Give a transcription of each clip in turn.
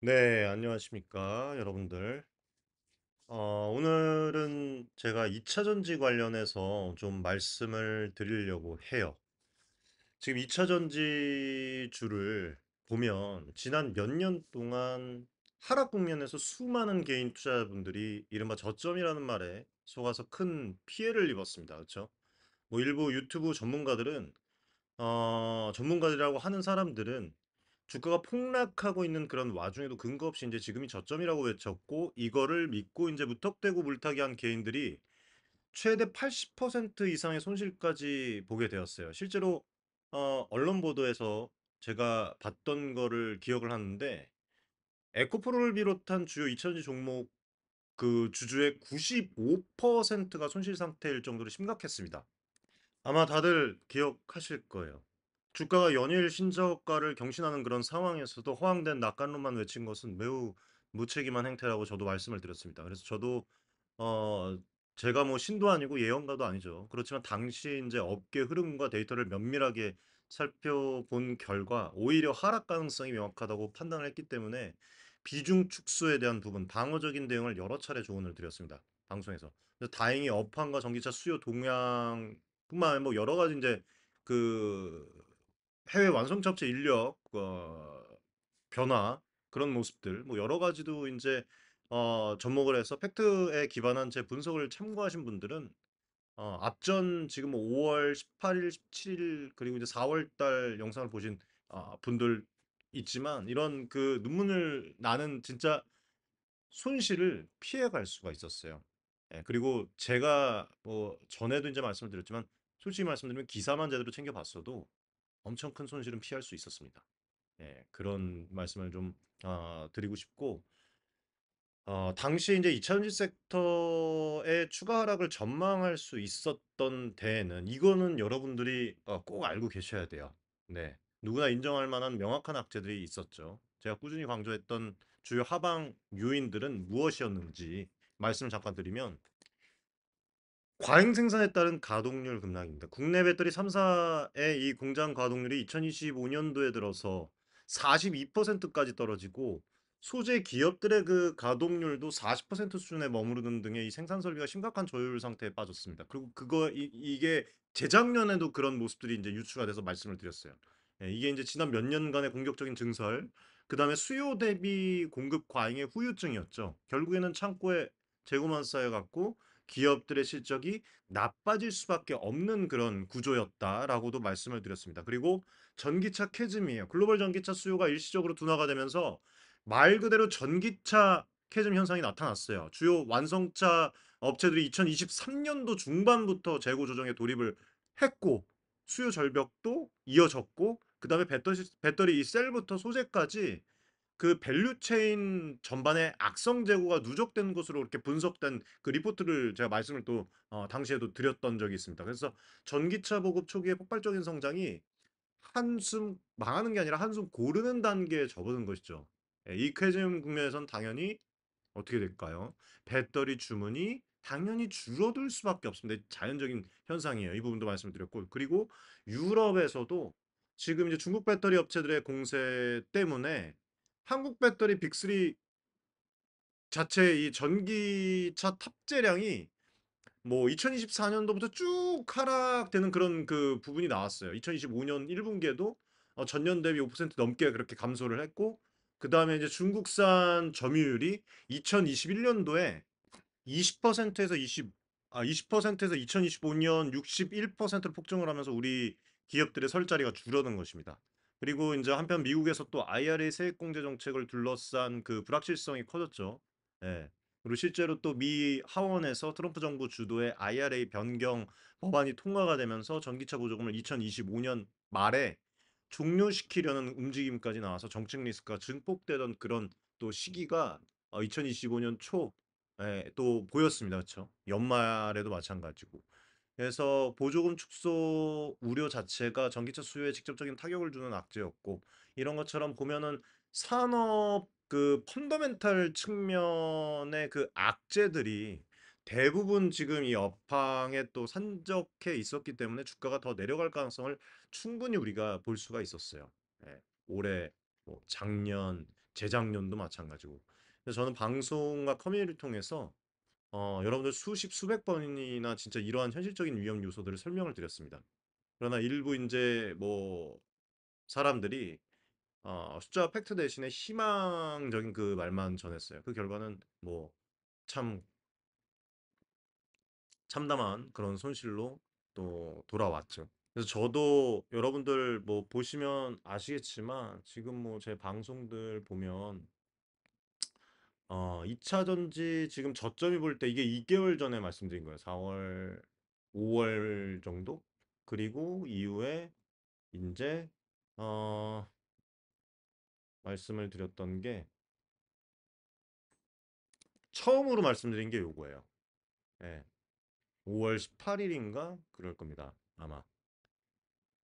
네, 안녕하십니까, 여러분들. 오늘은 제가 2차 전지 관련해서 좀 말씀을 드리려고 해요. 지금 2차 전지주를 보면 지난 몇 년 동안 하락 국면에서 수많은 개인 투자자분들이 이른바 저점이라는 말에 속아서 큰 피해를 입었습니다. 그렇죠? 뭐 일부 유튜브 전문가들은 전문가들이라고 하는 사람들은 주가가 폭락하고 있는 그런 와중에도 근거 없이 이제 지금이 저점이라고 외쳤고 이거를 믿고 이제 무턱대고 물타기 한 개인들이 최대 80% 이상의 손실까지 보게 되었어요. 실제로 언론 보도에서 제가 봤던 거를 기억을 하는데 에코프로를 비롯한 주요 2차전지 종목 그 주주의 95%가 손실 상태일 정도로 심각했습니다. 아마 다들 기억하실 거예요. 주가가 연일 신저가를 경신하는 그런 상황에서도 허황된 낙관론만 외친 것은 매우 무책임한 행태라고 저도 말씀을 드렸습니다. 그래서 저도 어 제가 뭐 신도 아니고 예언가도 아니죠. 그렇지만 당시 이제 업계 흐름과 데이터를 면밀하게 살펴본 결과 오히려 하락 가능성이 명확하다고 판단을 했기 때문에 비중 축소에 대한 부분 방어적인 대응을 여러 차례 조언을 드렸습니다. 방송에서. 그래서 다행히 업황과 전기차 수요 동향뿐만 아니라 뭐 여러 가지 이제 그 해외 완성차 업체 인력 변화 그런 모습들 뭐 여러 가지도 이제 접목을 해서 팩트에 기반한 제 분석을 참고하신 분들은 앞전 지금 뭐 5월 18일, 17일 그리고 이제 4월 달 영상을 보신 분들 있지만 이런 그 눈물을 나는 진짜 손실을 피해갈 수가 있었어요. 예, 그리고 제가 뭐 전에도 이제 말씀을 드렸지만 솔직히 말씀드리면 기사만 제대로 챙겨봤어도 엄청 큰 손실은 피할 수 있었습니다. 예, 그런 말씀을 좀 드리고 싶고 당시 이제 2차전지 섹터의 추가 하락을 전망할 수 있었던 데에는 이거는 여러분들이 꼭 알고 계셔야 돼요. 네. 누구나 인정할 만한 명확한 악재들이 있었죠. 제가 꾸준히 강조했던 주요 하방 요인들은 무엇이었는지 말씀을 잠깐 드리면 과잉 생산에 따른 가동률 급락입니다. 국내 배터리 3사의 이 공장 가동률이 2025년도에 들어서 42%까지 떨어지고 소재 기업들의 그 가동률도 40% 수준에 머무르는 등의 이 생산 설비가 심각한 저율 상태에 빠졌습니다. 그리고 이게 재작년에도 그런 모습들이 이제 유추가 돼서 말씀을 드렸어요. 예, 이게 이제 지난 몇 년간의 공격적인 증설, 그다음에 수요 대비 공급 과잉의 후유증이었죠. 결국에는 창고에 재고만 쌓여갖고 기업들의 실적이 나빠질 수밖에 없는 그런 구조였다라고도 말씀을 드렸습니다. 그리고 전기차 캐즘이에요. 글로벌 전기차 수요가 일시적으로 둔화가 되면서 말 그대로 전기차 캐즘 현상이 나타났어요. 주요 완성차 업체들이 2023년도 중반부터 재고 조정에 돌입을 했고 수요 절벽도 이어졌고 그다음에 배터리 이 셀부터 소재까지 그 밸류 체인 전반에 악성 재고가 누적된 것으로 이렇게 분석된 그 리포트를 제가 말씀을 또 당시에도 드렸던 적이 있습니다. 그래서 전기차 보급 초기의 폭발적인 성장이 한숨 망하는 게 아니라 한숨 고르는 단계에 접어든 것이죠. 예, 이 쾌즘 국면에선 당연히 어떻게 될까요? 배터리 주문이 당연히 줄어들 수밖에 없습니다. 자연적인 현상이에요. 이 부분도 말씀드렸고 그리고 유럽에서도 지금 이제 중국 배터리 업체들의 공세 때문에 한국 배터리 빅3 자체 이 전기차 탑재량이 뭐 2024년도부터 쭉 하락되는 그런 그 부분이 나왔어요. 2025년 1분기에도 전년 대비 5% 넘게 그렇게 감소를 했고 그다음에 이제 중국산 점유율이 2021년도에 20%에서 20%에서 2025년 61%로 폭증을 하면서 우리 기업들의 설 자리가 줄어든 것입니다. 그리고 이제 한편 미국에서 또 IRA 세액 공제 정책을 둘러싼 그 불확실성이 커졌죠. 예. 그리고 실제로 또 미 하원에서 트럼프 정부 주도의 IRA 변경 법안이 통과가 되면서 전기차 보조금을 2025년 말에 종료시키려는 움직임까지 나와서 정책 리스크가 증폭되던 그런 또 시기가 2025년 초 또 보였습니다. 그쵸? 연말에도 마찬가지고. 그래서 보조금 축소 우려 자체가 전기차 수요에 직접적인 타격을 주는 악재였고 이런 것처럼 보면은 산업 그 펀더멘탈 측면의 그 악재들이 대부분 지금 이 업황에 또 산적해 있었기 때문에 주가가 더 내려갈 가능성을 충분히 우리가 볼 수가 있었어요. 예, 올해 뭐 작년, 재작년도 마찬가지고. 그래서 저는 방송과 커뮤니티를 통해서 여러분들 수십 수백 번이나 진짜 이러한 현실적인 위험 요소들을 설명을 드렸습니다. 그러나 일부 이제 뭐 사람들이 숫자 팩트 대신에 희망적인 그 말만 전했어요. 그 결과는 뭐 참 참담한 그런 손실로 또 돌아왔죠. 그래서 저도 여러분들 뭐 보시면 아시겠지만 지금 뭐 제 방송들 보면 2차 전지 지금 저점이 볼 때 이게 2개월 전에 말씀드린 거예요. 4월, 5월 정도? 그리고 이후에 이제 어 말씀을 드렸던 게 처음으로 말씀드린 게 요거예요. 예. 5월 18일인가 그럴 겁니다. 아마.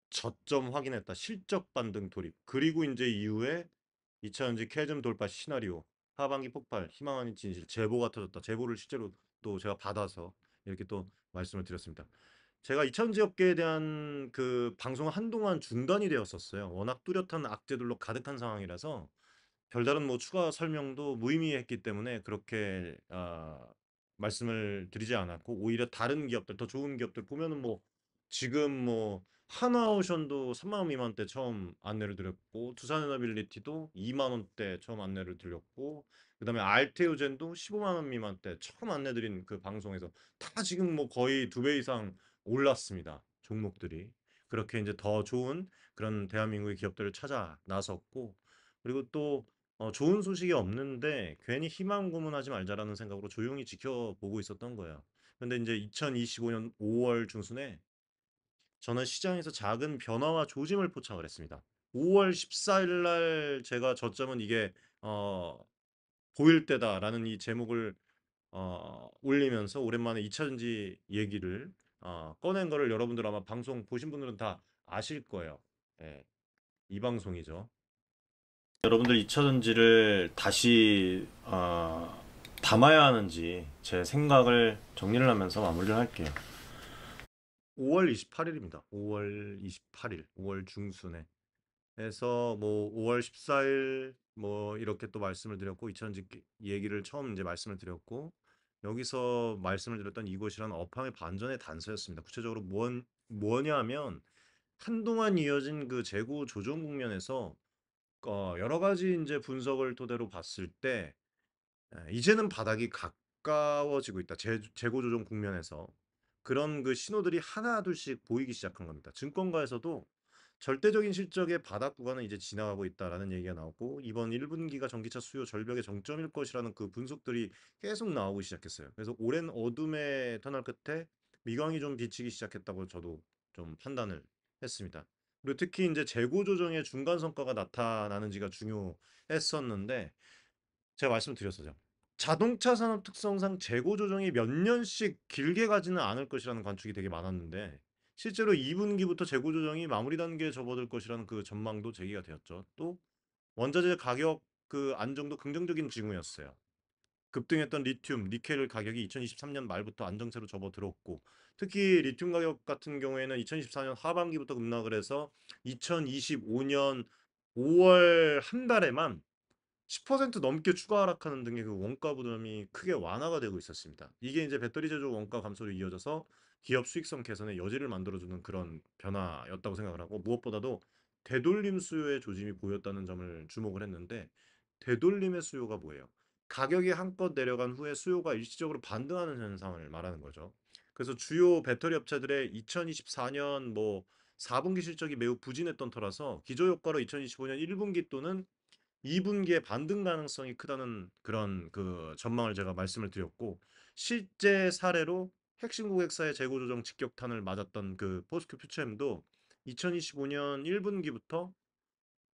저점 확인했다. 실적 반등 돌입. 그리고 이제 이후에 2차전지 캐즘 돌파 시나리오. 하반기 폭발. 희망 아닌 진실. 제보가 터졌다. 제보를 실제로 또 제가 받아서 이렇게 또 말씀을 드렸습니다. 제가 2차전지 업계에 대한 그 방송은 한동안 중단이 되었었어요. 워낙 뚜렷한 악재들로 가득한 상황이라서 별다른 뭐 추가 설명도 무의미했기 때문에 그렇게 말씀을 드리지 않았고 오히려 다른 기업들 더 좋은 기업들 보면은 뭐 지금 뭐 하나오션도 3만 원 미만대 처음 안내를 드렸고 두산에너빌리티도 2만 원대 처음 안내를 드렸고 그다음에 알테오젠도 15만 원 미만대 처음 안내 드린 그 방송에서 다 지금 뭐 거의 2배 이상 올랐습니다. 종목들이. 그렇게 이제 더 좋은 그런 대한민국의 기업들을 찾아 나섰고 그리고 또 좋은 소식이 없는데 괜히 희망 고문하지 말자라는 생각으로 조용히 지켜보고 있었던 거예요. 근데 이제 2025년 5월 중순에 저는 시장에서 작은 변화와 조짐을 포착을 했습니다. 5월 14일 날 제가 저점은 이게 어, 보일 때다라는 이 제목을 올리면서 오랜만에 2차전지 얘기를 꺼낸 거를 여러분들 아마 방송 보신 분들은 다 아실 거예요. 예, 이 방송이죠. 여러분들 2차전지를 다시 담아야 하는지 제 생각을 정리를 하면서 마무리를 할게요. 5월 28일입니다. 5월 28일, 5월 중순에 해서 뭐 5월 14일 뭐 이렇게 또 말씀을 드렸고 2차전지 얘기를 처음 이제 말씀을 드렸고 여기서 말씀을 드렸던 이곳이란 업황의 반전의 단서였습니다. 구체적으로 뭐냐면 한동안 이어진 그 재고 조정 국면에서 여러 가지 이제 분석을 토대로 봤을 때 이제는 바닥이 가까워지고 있다. 재고 조정 국면에서 그런 그 신호들이 하나둘씩 보이기 시작한 겁니다. 증권가에서도 절대적인 실적의 바닥 구간은 이제 지나가고 있다라는 얘기가 나오고 이번 1분기가 전기차 수요 절벽의 정점일 것이라는 그 분석들이 계속 나오기 시작했어요. 그래서 오랜 어둠의 터널 끝에 미광이 좀 비치기 시작했다고 저도 좀 판단을 했습니다. 그리고 특히 이제 재고 조정의 중간 성과가 나타나는지가 중요했었는데 제가 말씀드렸었죠. 자동차 산업 특성상 재고 조정이 몇 년씩 길게 가지는 않을 것이라는 관측이 되게 많았는데 실제로 2분기부터 재고 조정이 마무리 단계에 접어들 것이라는 그 전망도 제기가 되었죠. 또 원자재 가격 그 안정도 긍정적인 징후였어요. 급등했던 리튬, 니켈 가격이 2023년 말부터 안정세로 접어들었고 특히 리튬 가격 같은 경우에는 2024년 하반기부터 급락을 해서 2025년 5월 한 달에만 10% 넘게 추가 하락하는 등의 그 원가 부담이 크게 완화가 되고 있었습니다. 이게 이제 배터리 제조 원가 감소로 이어져서 기업 수익성 개선의 여지를 만들어주는 그런 변화였다고 생각을 하고 무엇보다도 되돌림 수요의 조짐이 보였다는 점을 주목을 했는데 되돌림의 수요가 뭐예요? 가격이 한껏 내려간 후에 수요가 일시적으로 반등하는 현상을 말하는 거죠. 그래서 주요 배터리 업체들의 2024년 뭐 4분기 실적이 매우 부진했던 터라서 기저효과로 2025년 1분기 또는 2분기에 반등 가능성이 크다는 그런 그 전망을 제가 말씀을 드렸고 실제 사례로 핵심 고객사의 재고 조정 직격탄을 맞았던 그 포스코 퓨처엠도 2025년 1분기부터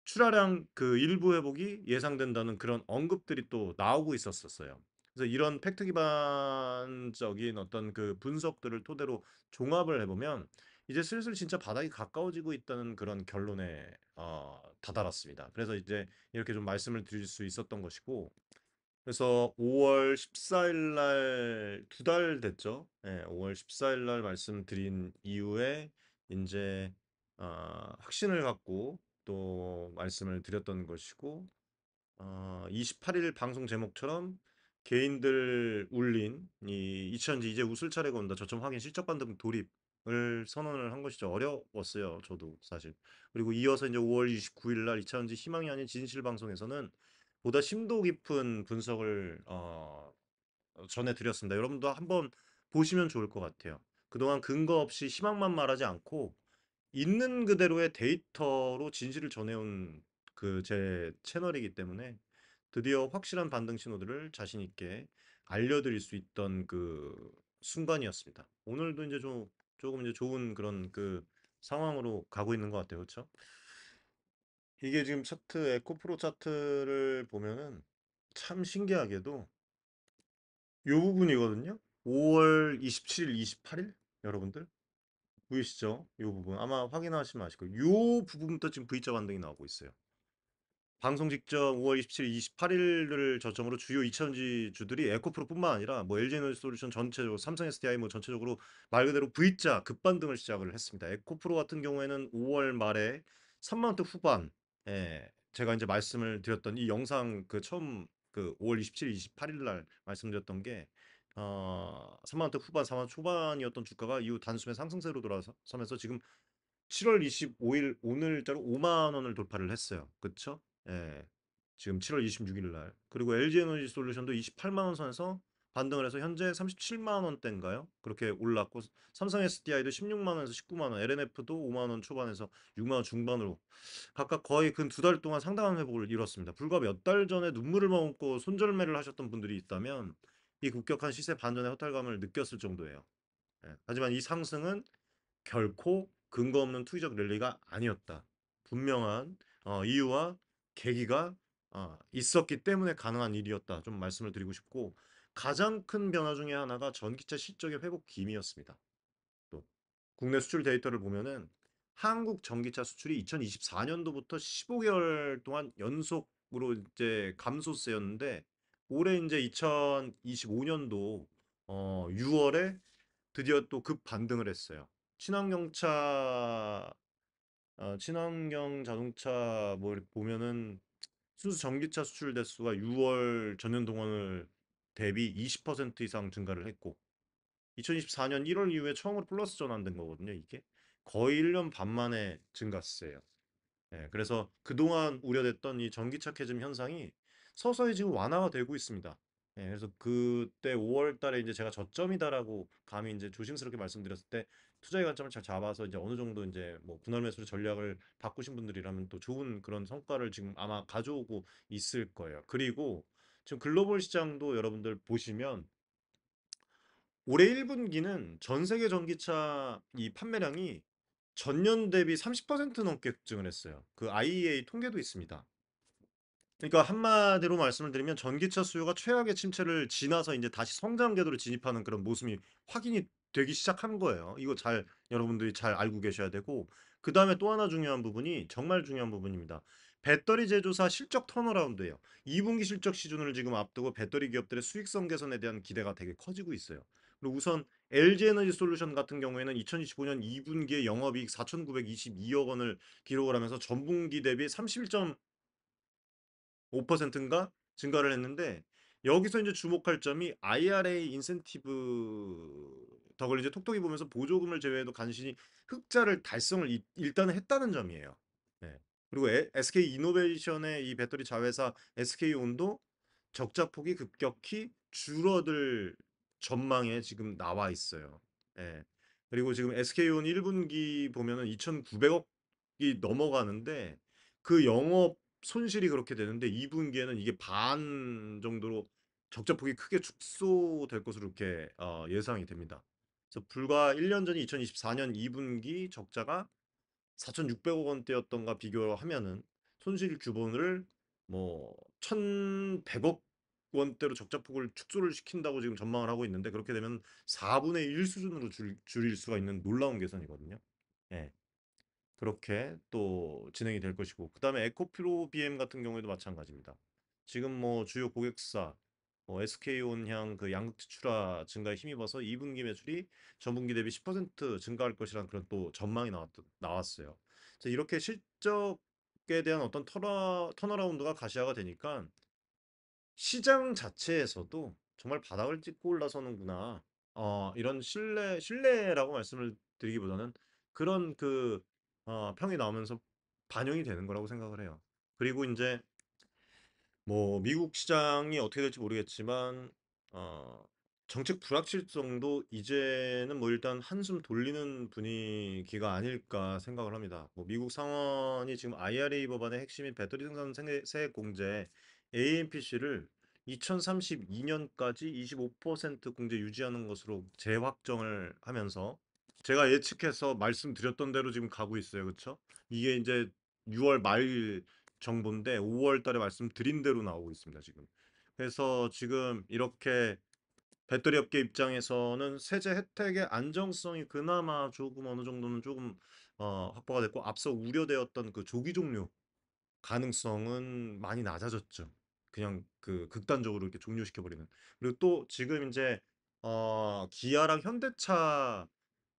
출하량 그 일부 회복이 예상된다는 그런 언급들이 또 나오고 있었어요. 그래서 이런 팩트 기반적인 어떤 그 분석들을 토대로 종합을 해보면 이제 슬슬 진짜 바닥이 가까워지고 있다는 그런 결론에 다다랐습니다. 그래서 이제 이렇게 좀 말씀을 드릴 수 있었던 것이고 그래서 5월 14일 날 두 달 됐죠. 예, 5월 14일 날 말씀드린 이후에 이제 확신을 갖고 또 말씀을 드렸던 것이고 28일 방송 제목처럼 개인들 울린 이 이천지 이제 웃을 차례가 온다. 저점 확인 실적 반등 돌입을 선언을 한 것이죠. 어려웠어요. 저도 사실. 그리고 이어서 이제 5월 29일 날 이천지 희망이 아닌 진실 방송에서는 보다 심도 깊은 분석을 전해드렸습니다. 여러분도 한번 보시면 좋을 것 같아요. 그동안 근거 없이 희망만 말하지 않고 있는 그대로의 데이터로 진실을 전해온 그 제 채널이기 때문에 드디어 확실한 반등 신호들을 자신 있게 알려드릴 수 있던 그 순간이었습니다. 오늘도 이제 조금 이제 좋은 그런 그 상황으로 가고 있는 것 같아요. 그렇죠? 이게 지금 차트 에코프로 차트를 보면은 참 신기하게도 요 부분이거든요. 5월 27일, 28일 여러분들 보이시죠? 요 부분 아마 확인하시면 아실 거예요. 요 부분부터 지금 V자 반등이 나오고 있어요. 방송 직전 5월 27일, 28일을 저점으로 주요 2차전지 주들이 에코프로뿐만 아니라 뭐 LG에너지솔루션 전체적으로 삼성 SDI 뭐 전체적으로 말 그대로 V자 급반등을 시작을 했습니다. 에코프로 같은 경우에는 5월 말에 3만 원대 후반 제가 이제 말씀을 드렸던 이 영상 그 처음 그 5월 27일, 28일 날 말씀드렸던 게 3만 원대 후반, 4만 원 초반이었던 주가가 이후 단숨에 상승세로 돌아서면서 지금 7월 25일 오늘자로 5만 원을 돌파를 했어요. 그쵸? 예. 지금 7월 26일 날. 그리고 LG에너지 솔루션도 28만 원 선에서 반등을 해서 현재 37만 원대인가요? 그렇게 올랐고 삼성 SDI도 16만 원에서 19만 원, LNF도 5만 원 초반에서 6만 원 중반으로 각각 거의 근 두 달 동안 상당한 회복을 이뤘습니다. 불과 몇 달 전에 눈물을 머금고 손절매를 하셨던 분들이 있다면 이 급격한 시세 반전의 허탈감을 느꼈을 정도예요. 예. 하지만 이 상승은 결코 근거 없는 투기적 랠리가 아니었다. 분명한 이유와 계기가 있었기 때문에 가능한 일이었다. 좀 말씀을 드리고 싶고 가장 큰 변화 중에 하나가 전기차 실적의 회복 기미였습니다. 또 국내 수출 데이터를 보면은 한국 전기차 수출이 2024년도부터 15개월 동안 연속으로 이제 감소세였는데 올해 이제 2025년도 6월에 드디어 또 급 반등을 했어요. 친환경차, 친환경 자동차 뭐 보면은 순수 전기차 수출 대수가 6월 전년 동월 대비 20% 이상 증가를 했고 2024년 1월 이후에 처음으로 플러스 전환된 거거든요. 이게 거의 1년 반 만에 증가세예요. 예, 그래서 그동안 우려됐던 이 전기차 캐즘 현상이 서서히 지금 완화가 되고 있습니다. 예, 그래서 그때 5월 달에 이제 제가 저점이다라고 감히 이제 조심스럽게 말씀드렸을 때 투자의 관점을 잘 잡아서 이제 어느 정도 이제 뭐 분할 매수로 전략을 바꾸신 분들이라면 또 좋은 그런 성과를 지금 아마 가져오고 있을 거예요. 그리고 지금 글로벌 시장도 여러분들 보시면 올해 1분기는 전 세계 전기차 이 판매량이 전년 대비 30% 넘게 급증을 했어요. 그 IEA 통계도 있습니다. 그러니까 한마디로 말씀을 드리면 전기차 수요가 최악의 침체를 지나서 이제 다시 성장 궤도로 진입하는 그런 모습이 확인이 되기 시작한 거예요. 이거 잘 여러분들이 잘 알고 계셔야 되고 그다음에 또 하나 중요한 부분이 정말 중요한 부분입니다. 배터리 제조사 실적 턴어라운드예요. 2분기 실적 시즌을 지금 앞두고 배터리 기업들의 수익성 개선에 대한 기대가 되게 커지고 있어요. 그리고 우선 LG 에너지 솔루션 같은 경우에는 2025년 2분기에 영업이익 4,922억 원을 기록을 하면서 전분기 대비 5%인가 증가를 했는데 여기서 이제 주목할 점이 IRA 인센티브 덕을 이제 톡톡히 보면서 보조금을 제외해도 간신히 흑자를 달성을 일단은 했다는 점이에요. 네. 그리고 SK 이노베이션의 이 배터리 자회사 SK온도 적자 폭이 급격히 줄어들 전망에 지금 나와 있어요. 예. 그리고 지금 SK온 1분기 보면은 2,900억이 넘어가는데 그 영업 손실이 그렇게 되는데 2분기에는 이게 반 정도로 적자폭이 크게 축소될 것으로 이렇게 예상이 됩니다. 그래서 불과 1년 전인 2024년 2분기 적자가 4,600억 원대였던가 비교하면은 손실 규모를 뭐 1,100억 원대로 적자폭을 축소를 시킨다고 지금 전망을 하고 있는데 그렇게 되면 4분의 1 수준으로 줄일 수가 있는 놀라운 개선이거든요. 예. 그렇게 또 진행이 될 것이고 그다음에 에코프로 BM 같은 경우에도 마찬가지입니다. 지금 뭐 주요 고객사 SK온향 그 양극재 출하 증가에 힘입어서 2분기 매출이 전분기 대비 10% 증가할 것이라는 그런 또 전망이 나왔어요. 그래서 이렇게 실적 미국에 대한 어떤 턴어라운드가 가시화가 되니까 시장 자체에서도 정말 바닥을 찍고 올라서는구나. 이런 신뢰라고 말씀을 드리기보다는 그런 평이 나오면서 반영이 되는 거라고 생각을 해요. 그리고 이제 뭐 미국 시장이 어떻게 될지 모르겠지만 어, 정책 불확실성도 이제는 뭐 일단 한숨 돌리는 분위기가 아닐까 생각을 합니다. 뭐 미국 상원이 지금 IRA 법안의 핵심인 배터리 생산 세액 공제 AMPC를 2032년까지 25% 공제 유지하는 것으로 재확정을 하면서 제가 예측해서 말씀드렸던 대로 지금 가고 있어요. 그렇죠? 이게 이제 6월 말 정보인데 5월 달에 말씀드린 대로 나오고 있습니다, 지금. 그래서 지금 이렇게 배터리 업계 입장에서는 세제 혜택의 안정성이 그나마 조금 어느 정도는 조금 확보가 됐고 앞서 우려되었던 그 조기 종료 가능성은 많이 낮아졌죠. 그냥 그 극단적으로 이렇게 종료시켜 버리는. 그리고 또 지금 이제 기아랑 현대차가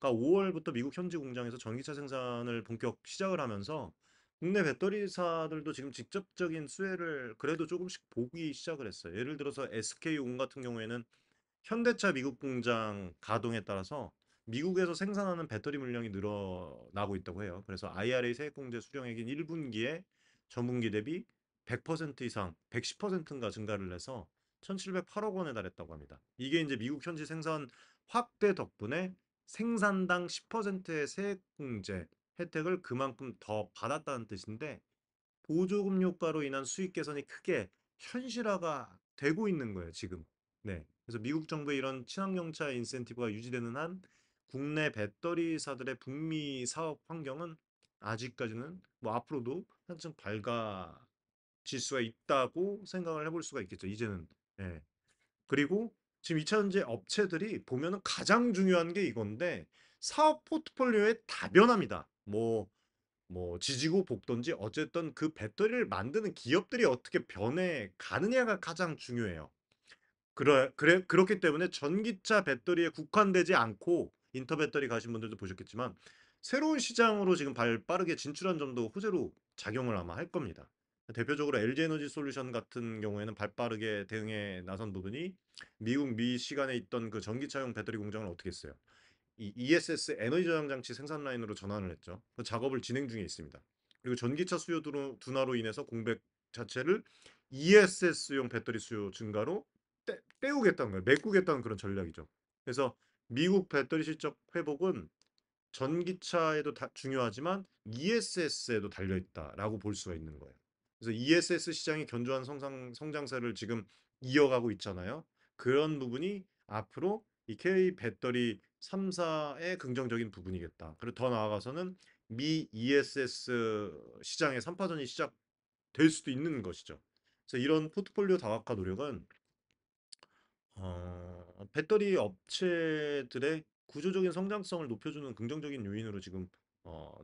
5월부터 미국 현지 공장에서 전기차 생산을 본격 시작을 하면서 국내 배터리사들도 지금 직접적인 수혜를 그래도 조금씩 보기 시작을 했어요. 예를 들어서 SK온 같은 경우에는 현대차 미국 공장 가동에 따라서 미국에서 생산하는 배터리 물량이 늘어나고 있다고 해요. 그래서 IRA 세액공제 수령액인 1분기에 전분기 대비 100% 이상, 110%인가 증가를 해서 1,708억 원에 달했다고 합니다. 이게 이제 미국 현지 생산 확대 덕분에 생산당 10%의 세액공제 혜택을 그만큼 더 받았다는 뜻인데 보조금 효과로 인한 수익 개선이 크게 현실화가 되고 있는 거예요, 지금. 네. 그래서 미국 정부의 이런 친환경차 인센티브가 유지되는 한 국내 배터리사들의 북미 사업 환경은 아직까지는 뭐 앞으로도 한층 밝아질 수가 있다고 생각을 해볼 수가 있겠죠, 이제는. 네. 그리고 지금 2차전지 업체들이 보면은 가장 중요한 게 이건데 사업 포트폴리오의 다변화입니다. 지지고 볶던지 어쨌든 그 배터리를 만드는 기업들이 어떻게 변해 가느냐가 가장 중요해요. 그렇기 때문에 전기차 배터리에 국한되지 않고 인터 배터리 가신 분들도 보셨겠지만 새로운 시장으로 지금 빠르게 진출한 점도 호재로 작용을 아마 할 겁니다. 대표적으로 LG 에너지 솔루션 같은 경우에는 발빠르게 대응에 나선 부분이 미국 미시간에 있던 그 전기차용 배터리 공장을 어떻게 했어요? 이 ESS 에너지 저장 장치 생산 라인으로 전환을 했죠. 그 작업을 진행 중에 있습니다. 그리고 전기차 수요 둔화로 인해서 공백 자체를 ESS용 배터리 수요 증가로 때우겠다는 거예요. 메꾸겠다는 그런 전략이죠. 그래서 미국 배터리 실적 회복은 전기차에도 중요하지만 ESS에도 달려 있다라고 볼 수가 있는 거예요. 그래서 ESS 시장이 견조한 성장세를 지금 이어가고 있잖아요. 그런 부분이 앞으로 이 K 배터리 3사의 긍정적인 부분이겠다. 그리고 더 나아가서는 미 ESS 시장의 3파전이 시작될 수도 있는 것이죠. 그래서 이런 포트폴리오 다각화 노력은 배터리 업체들의 구조적인 성장성을 높여주는 긍정적인 요인으로 지금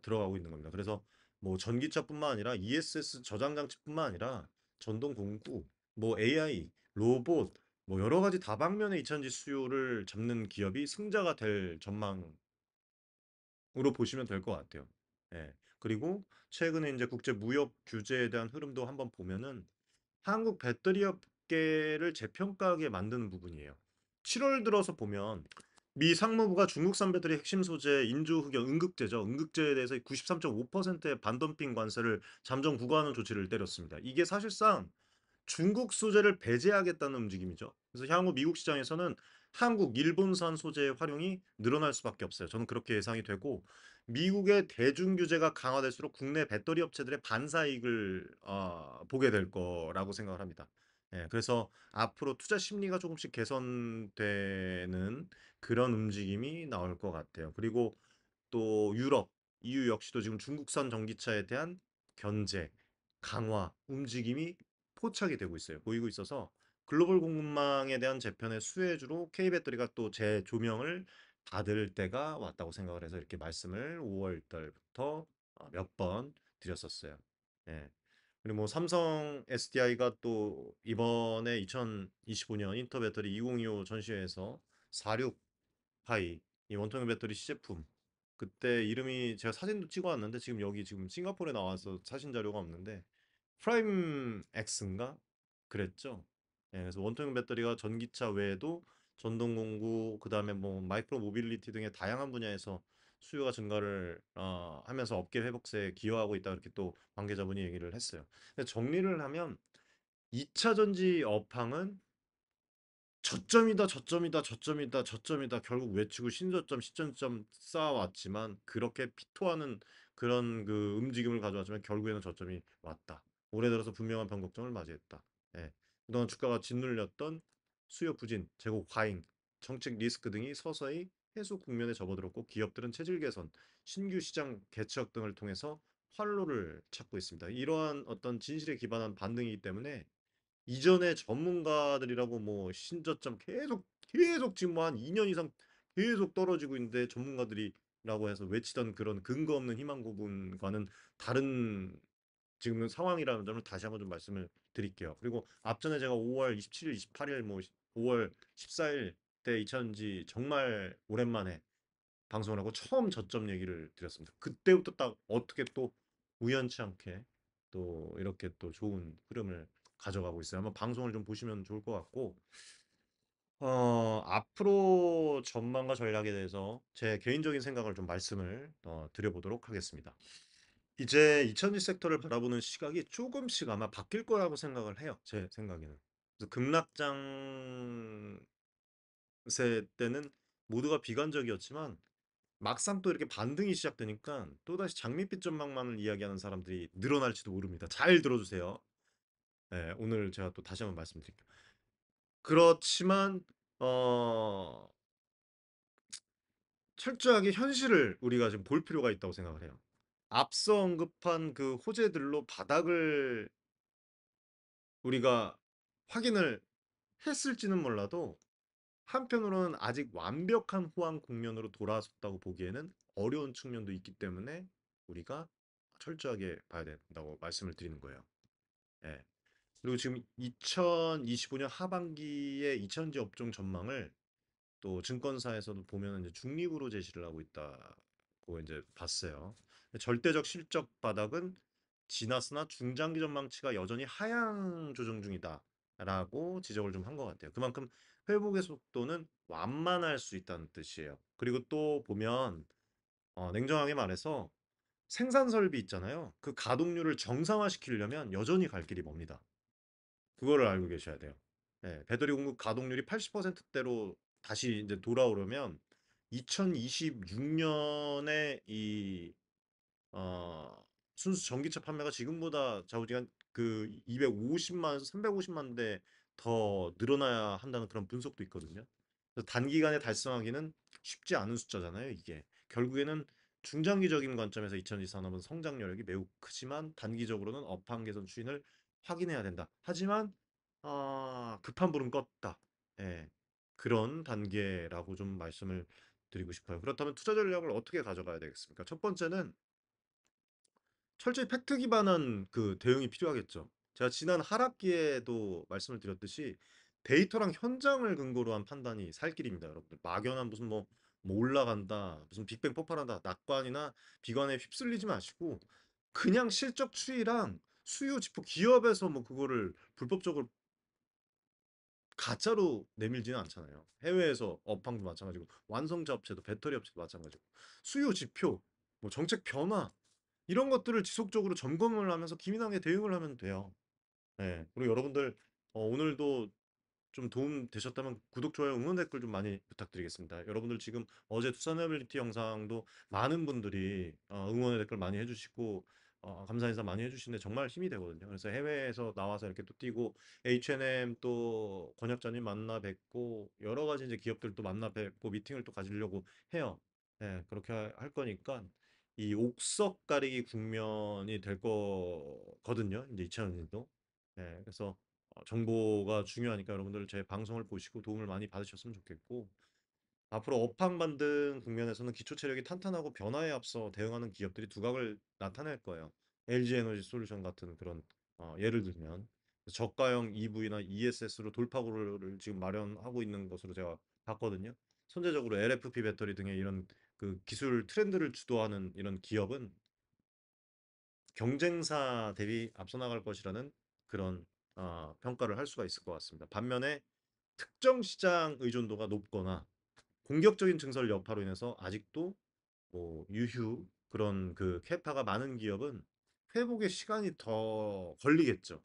들어가고 있는 겁니다. 그래서 뭐 전기차뿐만 아니라 ESS 저장 장치뿐만 아니라 전동 공구, 뭐 AI, 로봇, 뭐 여러 가지 다방면의 이차전지 수요를 잡는 기업이 승자가 될 전망으로 보시면 될 것 같아요. 예. 그리고 최근에 이제 국제 무역 규제에 대한 흐름도 한번 보면은 한국 배터리 업계를 재평가하게 만드는 부분이에요. 7월 들어서 보면 미 상무부가 중국산 배터리 핵심 소재 인조 흑연 응급제죠. 응급제에 대해서 93.5%의 반덤핑 관세를 잠정 부과하는 조치를 때렸습니다. 이게 사실상 중국 소재를 배제하겠다는 움직임이죠. 그래서 향후 미국 시장에서는 한국, 일본산 소재의 활용이 늘어날 수밖에 없어요. 저는 그렇게 예상이 되고 미국의 대중 규제가 강화될수록 국내 배터리 업체들의 반사이익을 보게 될 거라고 생각을 합니다. 예, 그래서 앞으로 투자 심리가 조금씩 개선되는 그런 움직임이 나올 것 같아요. 그리고 또 유럽, EU 역시도 지금 중국산 전기차에 대한 견제, 강화 움직임이 포착이 되고 있어요. 보이고 있어서 글로벌 공급망에 대한 재편의 수혜주로 K배터리가 또 재조명을 받을 때가 왔다고 생각을 해서 이렇게 말씀을 5월 달부터 몇 번 드렸었어요. 예. 그리고 뭐 삼성 SDI가 또 이번에 2025년 인터배터리 2025 전시회에서 46파이 이 원통형 배터리 시제품 그때 이름이 제가 사진도 찍어 왔는데 지금 여기 지금 싱가포르에 나와서 사진 자료가 없는데 프라임 X인가? 그랬죠. 예, 그래서 원통형 배터리가 전기차 외에도 전동 공구, 그다음에 뭐 마이크로 모빌리티 등의 다양한 분야에서 수요가 증가를 하면서 업계 회복세에 기여하고 있다 이렇게 또 관계자분이 얘기를 했어요. 근데 정리를 하면 2차 전지 업황은 저점이다, 저점이다, 저점이다, 저점이다 결국 외치고 신저점, 시점점 쌓아왔지만 그렇게 피토하는 그런 그 움직임을 가져왔지만 결국에는 저점이 왔다. 올해 들어서 분명한 변곡점을 맞이했다. 예. 그동안 주가가 짓눌렸던 수요 부진, 재고 과잉, 정책 리스크 등이 서서히 해소 국면에 접어들었고 기업들은 체질 개선, 신규 시장 개척 등을 통해서 활로를 찾고 있습니다. 이러한 어떤 진실에 기반한 반등이기 때문에 이전에 전문가들이라고 뭐 신저점 계속 지금 뭐 한 2년 이상 계속 떨어지고 있는데 전문가들이라고 해서 외치던 그런 근거 없는 희망 고문과는 다른 지금 상황이라는 점을 다시 한번 좀 말씀을 드릴게요. 그리고 앞전에 제가 5월 27일, 28일, 뭐 5월 14일 때 이천지 정말 오랜만에 방송을 하고 처음 저점 얘기를 드렸습니다. 그때부터 딱 어떻게 또 우연치 않게 또 이렇게 또 좋은 흐름을 가져가고 있어요. 한번 방송을 좀 보시면 좋을 것 같고, 앞으로 전망과 전략에 대해서 제 개인적인 생각을 좀 말씀을 드려보도록 하겠습니다. 이제 2000지 섹터를 바라보는 시각이 조금씩 아마 바뀔 거라고 생각을 해요. 제 생각에는. 그래서 급락장세 때는 모두가 비관적이었지만 막상 또 이렇게 반등이 시작되니까 또다시 장밋빛 전망만을 이야기하는 사람들이 늘어날지도 모릅니다. 잘 들어주세요. 네, 오늘 제가 또 다시 한번 말씀드릴게요. 그렇지만 어, 철저하게 현실을 우리가 지금 볼 필요가 있다고 생각을 해요. 앞서 언급한 그 호재들로 바닥을 우리가 확인을 했을지는 몰라도 한편으로는 아직 완벽한 호황 국면으로 돌아섰다고 보기에는 어려운 측면도 있기 때문에 우리가 철저하게 봐야 된다고 말씀을 드리는 거예요. 예. 그리고 지금 2025년 하반기에 2차전지 업종 전망을 또 증권사에서도 보면 이제 중립으로 제시를 하고 있다고 이제 봤어요. 절대적 실적 바닥은 지났으나 중장기 전망치가 여전히 하향 조정 중이다라고 지적을 좀 한 것 같아요. 그만큼 회복의 속도는 완만할 수 있다는 뜻이에요. 그리고 또 보면 냉정하게 말해서 생산 설비 있잖아요. 그 가동률을 정상화시키려면 여전히 갈 길이 멉니다. 그거를 알고 계셔야 돼요. 예, 배터리 공급 가동률이 80%대로 다시 이제 돌아오려면 2026년에 순수 전기차 판매가 지금보다 좌우지간 그 250만에서 350만 대 더 늘어나야 한다는 그런 분석도 있거든요. 그래서 단기간에 달성하기는 쉽지 않은 숫자잖아요, 이게. 결국에는 중장기적인 관점에서 2024 산업은 성장 여력이 매우 크지만 단기적으로는 업황 개선 추인을 확인해야 된다. 하지만 급한 불은 껐다. 예. 그런 단계라고 좀 말씀을 드리고 싶어요. 그렇다면 투자 전략을 어떻게 가져가야 되겠습니까? 첫 번째는 철저히 팩트 기반한 그 대응이 필요하겠죠. 제가 지난 하락기에도 말씀을 드렸듯이 데이터랑 현장을 근거로 한 판단이 살 길입니다, 여러분들. 막연한 무슨 뭐 올라간다, 무슨 빅뱅 폭발한다, 낙관이나 비관에 휩쓸리지 마시고 그냥 실적 추이랑 수요 지표 기업에서 뭐 그거를 불법적으로 가짜로 내밀지는 않잖아요. 해외에서 업황도 마찬가지고 완성차 업체도 배터리 업체도 마찬가지고 수요 지표, 뭐 정책 변화 이런 것들을 지속적으로 점검을 하면서 기민하게 대응을 하면 돼요. 네. 그리고 여러분들 오늘도 좀 도움 되셨다면 구독, 좋아요, 응원 댓글 좀 많이 부탁드리겠습니다. 여러분들 지금 어제 투자너빌리티 영상도 많은 분들이 응원의 댓글 많이 해주시고 감사 인사 많이 해주시는데 정말 힘이 되거든요. 그래서 해외에서 나와서 이렇게 또 뛰고 H&M 또 권혁자님 만나 뵙고 여러 가지 이제 기업들도 만나 뵙고 미팅을 또 가지려고 해요. 네, 그렇게 할 거니까 이 옥석 가리기 국면이 될 거거든요. 이제 이차전지도. 네, 그래서 정보가 중요하니까 여러분들 제 방송을 보시고 도움을 많이 받으셨으면 좋겠고 앞으로 업황 반등 국면에서는 기초 체력이 탄탄하고 변화에 앞서 대응하는 기업들이 두각을 나타낼 거예요. LG 에너지 솔루션 같은 그런 예를 들면 저가형 EV나 ESS로 돌파구를 지금 마련하고 있는 것으로 제가 봤거든요. 선제적으로 LFP 배터리 등의 이런 그 기술 트렌드를 주도하는 이런 기업은 경쟁사 대비 앞서 나갈 것이라는 그런 평가를 할 수가 있을 것 같습니다. 반면에 특정 시장 의존도가 높거나 공격적인 증설 여파로 인해서 아직도 뭐 유휴 그런 그 캐파가 많은 기업은 회복의 시간이 더 걸리겠죠.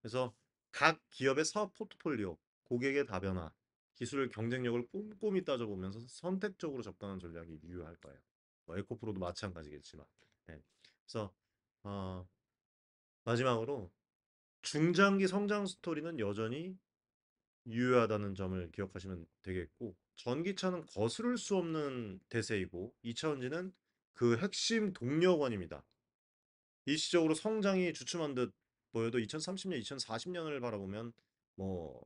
그래서 각 기업의 사업 포트폴리오, 고객의 다변화, 기술 경쟁력을 꼼꼼히 따져보면서 선택적으로 접근하는 전략이 유효할 거예요. 뭐 에코프로도 마찬가지겠지만. 네. 그래서 어, 마지막으로 중장기 성장 스토리는 여전히 유효하다는 점을 기억하시면 되겠고, 전기차는 거스를 수 없는 대세이고 2차전지는 그 핵심 동력원입니다. 일시적으로 성장이 주춤한 듯 보여도 2030년, 2040년을 바라보면 뭐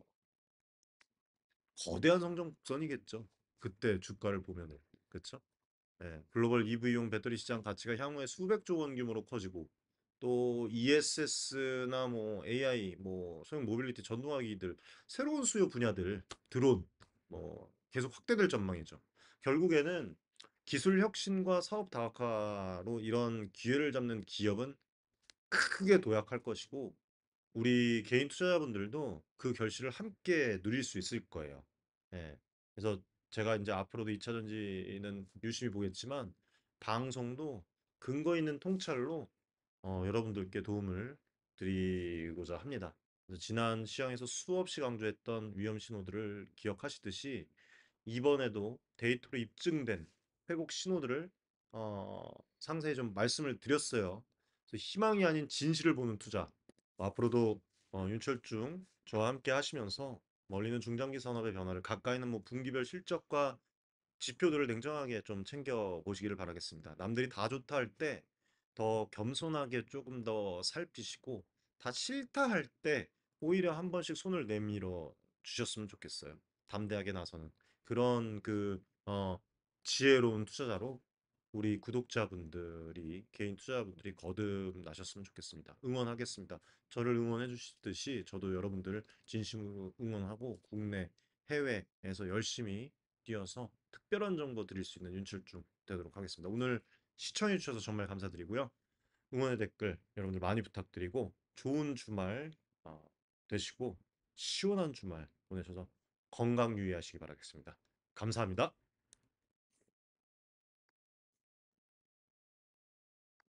거대한 성장 곡선이겠죠. 그때 주가를 보면은. 그렇죠? 네, 글로벌 EV용 배터리 시장 가치가 향후에 수백조 원 규모로 커지고 또 ESS나 뭐 AI, 뭐 소형 모빌리티 전동화기들 새로운 수요 분야들 드론 뭐 계속 확대될 전망이죠. 결국에는 기술 혁신과 사업 다각화로 이런 기회를 잡는 기업은 크게 도약할 것이고 우리 개인 투자자분들도 그 결실을 함께 누릴 수 있을 거예요. 예. 그래서 제가 이제 앞으로도 2차 전지는 유심히 보겠지만 방송도 근거 있는 통찰로 여러분들께 도움을 드리고자 합니다. 그래서 지난 시황에서 수없이 강조했던 위험 신호들을 기억하시듯이 이번에도 데이터로 입증된 회복 신호들을 상세히 좀 말씀을 드렸어요. 그래서 희망이 아닌 진실을 보는 투자. 앞으로도 윤철중 저와 함께 하시면서 멀리는 중장기 산업의 변화를 가까이는 뭐 분기별 실적과 지표들을 냉정하게 좀 챙겨 보시기를 바라겠습니다. 남들이 다 좋다 할 때 더 겸손하게 조금 더 살피시고 다 싫다 할 때 오히려 한 번씩 손을 내밀어 주셨으면 좋겠어요. 담대하게 나서는 그런 지혜로운 투자자로 우리 구독자분들이 개인 투자자분들이 거듭나셨으면 좋겠습니다. 응원하겠습니다. 저를 응원해 주시듯이 저도 여러분들을 진심으로 응원하고 국내 해외에서 열심히 뛰어서 특별한 정보 드릴 수 있는 윤철중 되도록 하겠습니다. 오늘 시청해 주셔서 정말 감사드리고요. 응원의 댓글 여러분들 많이 부탁드리고 좋은 주말 되시고 시원한 주말 보내셔서 건강 유의하시기 바라겠습니다. 감사합니다.